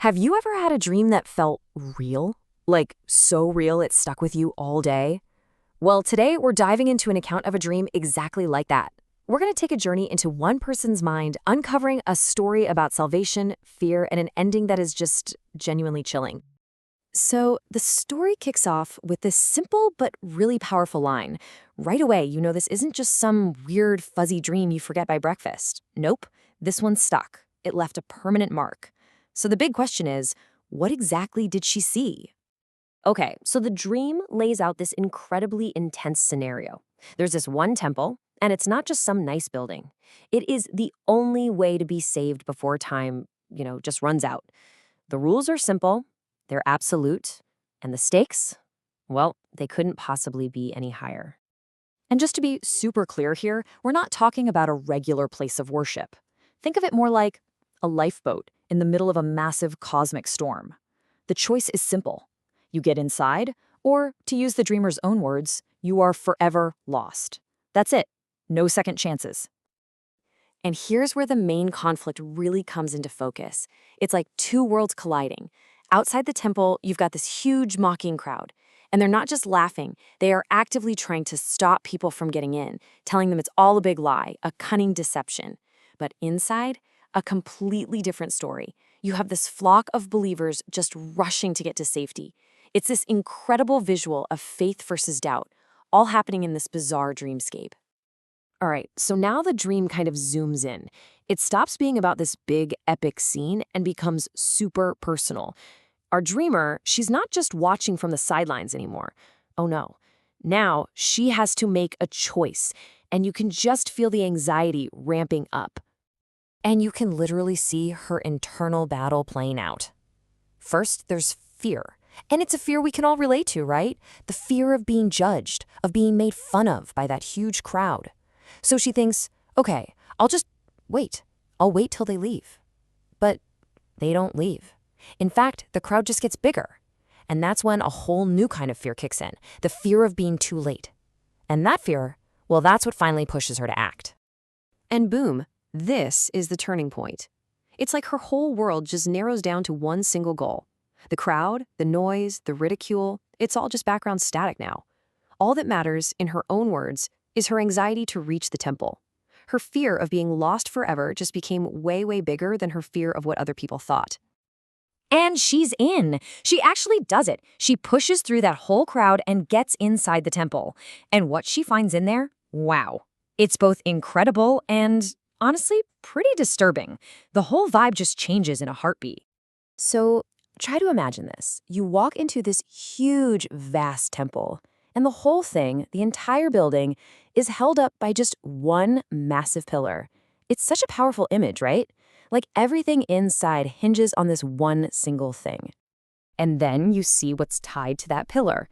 Have you ever had a dream that felt real? Like, so real it stuck with you all day? Well, today we're diving into an account of a dream exactly like that. We're going to take a journey into one person's mind, uncovering a story about salvation, fear, and an ending that is just genuinely chilling. So, the story kicks off with this simple but really powerful line. Right away, you know this isn't just some weird, fuzzy dream you forget by breakfast. Nope, this one stuck. It left a permanent mark. So the big question is, what exactly did she see? Okay, so the dream lays out this incredibly intense scenario. There's this one temple, and it's not just some nice building. It is the only way to be saved before time, just runs out. The rules are simple, they're absolute, and the stakes, well, they couldn't possibly be any higher. And just to be super clear here, we're not talking about a regular place of worship. Think of it more like a lifeboat in the middle of a massive cosmic storm. The choice is simple. You get inside, or, to use the dreamer's own words, you are forever lost. That's it. No second chances. And here's where the main conflict really comes into focus. It's like two worlds colliding. Outside the temple, you've got this huge mocking crowd. And they're not just laughing, they are actively trying to stop people from getting in, telling them it's all a big lie, a cunning deception. But inside, a completely different story. You have this flock of believers just rushing to get to safety. It's this incredible visual of faith versus doubt, all happening in this bizarre dreamscape. All right, so now the dream kind of zooms in. It stops being about this big, epic scene and becomes super personal. Our dreamer, she's not just watching from the sidelines anymore. Oh no. Now she has to make a choice, and you can just feel the anxiety ramping up. And you can literally see her internal battle playing out. First, there's fear. And it's a fear we can all relate to, right? The fear of being judged, of being made fun of by that huge crowd. So she thinks, okay, I'll just wait. I'll wait till they leave. But they don't leave. In fact, the crowd just gets bigger. And that's when a whole new kind of fear kicks in, the fear of being too late. And that fear, well, that's what finally pushes her to act. And boom. This is the turning point. It's like her whole world just narrows down to one single goal. The crowd, the noise, the ridicule, it's all just background static now. All that matters, in her own words, is her anxiety to reach the temple. Her fear of being lost forever just became way, way bigger than her fear of what other people thought. And she's in. She actually does it. She pushes through that whole crowd and gets inside the temple. And what she finds in there, wow. It's both incredible and honestly, pretty disturbing. The whole vibe just changes in a heartbeat. So try to imagine this. You walk into this huge, vast temple, and the whole thing, the entire building, is held up by just one massive pillar. It's such a powerful image, right? Like everything inside hinges on this one single thing. And then you see what's tied to that pillar.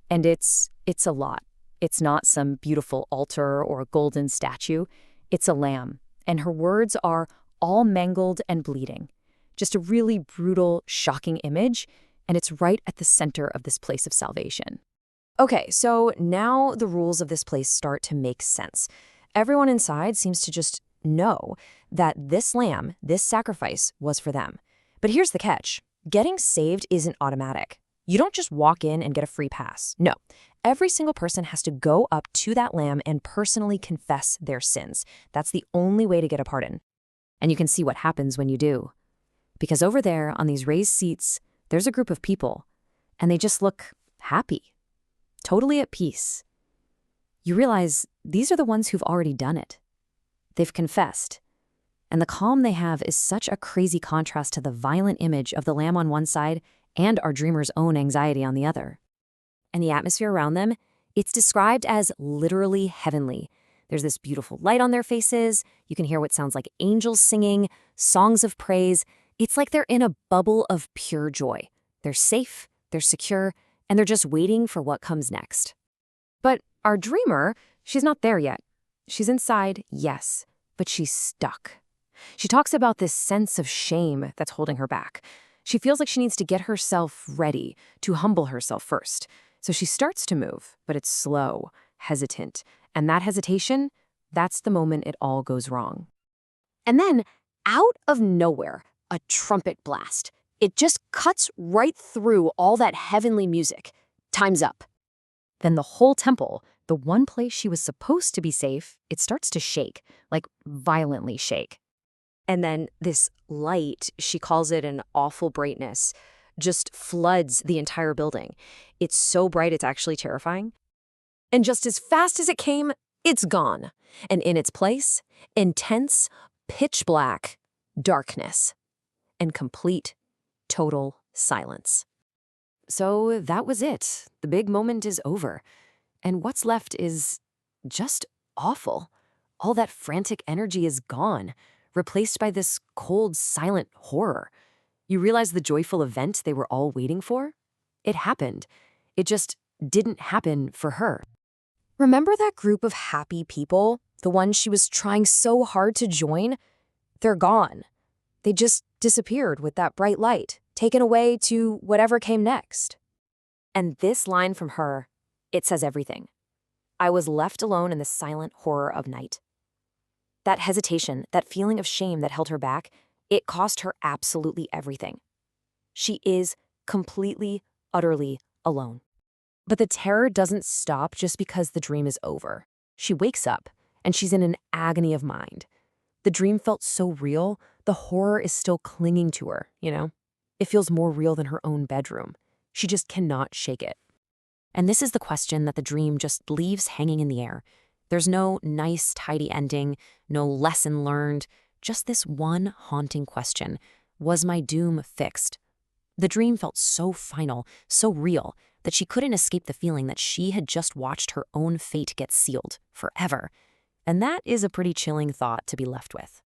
And it's a lot. It's not some beautiful altar or a golden statue. It's a lamb. And her words are all mangled and bleeding. Just a really brutal, shocking image, and it's right at the center of this place of salvation. Okay, so now the rules of this place start to make sense. Everyone inside seems to just know that this lamb, this sacrifice, was for them. But here's the catch. Getting saved isn't automatic. You don't just walk in and get a free pass. No. Every single person has to go up to that lamb and personally confess their sins. That's the only way to get a pardon. And you can see what happens when you do. Because over there, on these raised seats, there's a group of people, and they just look happy, totally at peace. You realize these are the ones who've already done it. They've confessed. And the calm they have is such a crazy contrast to the violent image of the lamb on one side and our dreamer's own anxiety on the other. And the atmosphere around them, it's described as literally heavenly. There's this beautiful light on their faces. You can hear what sounds like angels singing, songs of praise. It's like they're in a bubble of pure joy. They're safe, they're secure, and they're just waiting for what comes next. But our dreamer, she's not there yet. She's inside, yes, but she's stuck. She talks about this sense of shame that's holding her back. She feels like she needs to get herself ready, to humble herself first. So she starts to move, but it's slow, hesitant. And that hesitation, that's the moment it all goes wrong. And then, out of nowhere, a trumpet blast. It just cuts right through all that heavenly music. Time's up. Then the whole temple, the one place she was supposed to be safe, it starts to shake, like violently shake. And then this light, she calls it an awful brightness, just floods the entire building. It's so bright, it's actually terrifying. And just as fast as it came, it's gone. And in its place, intense, pitch black darkness and complete, total silence. So that was it. The big moment is over. And what's left is just awful. All that frantic energy is gone, replaced by this cold, silent horror. You realize the joyful event they were all waiting for? It happened. It just didn't happen for her. Remember that group of happy people, the ones she was trying so hard to join? They're gone. They just disappeared with that bright light, taken away to whatever came next. And this line from her, it says everything. I was left alone in the silent horror of night. That hesitation, that feeling of shame that held her back, it cost her absolutely everything. She is completely, utterly alone. But the terror doesn't stop just because the dream is over. She wakes up, and she's in an agony of mind. The dream felt so real, the horror is still clinging to her, you know? It feels more real than her own bedroom. She just cannot shake it. And this is the question that the dream just leaves hanging in the air. There's no nice, tidy ending, no lesson learned, just this one haunting question. Was my doom fixed? The dream felt so final, so real, that she couldn't escape the feeling that she had just watched her own fate get sealed forever. And that is a pretty chilling thought to be left with.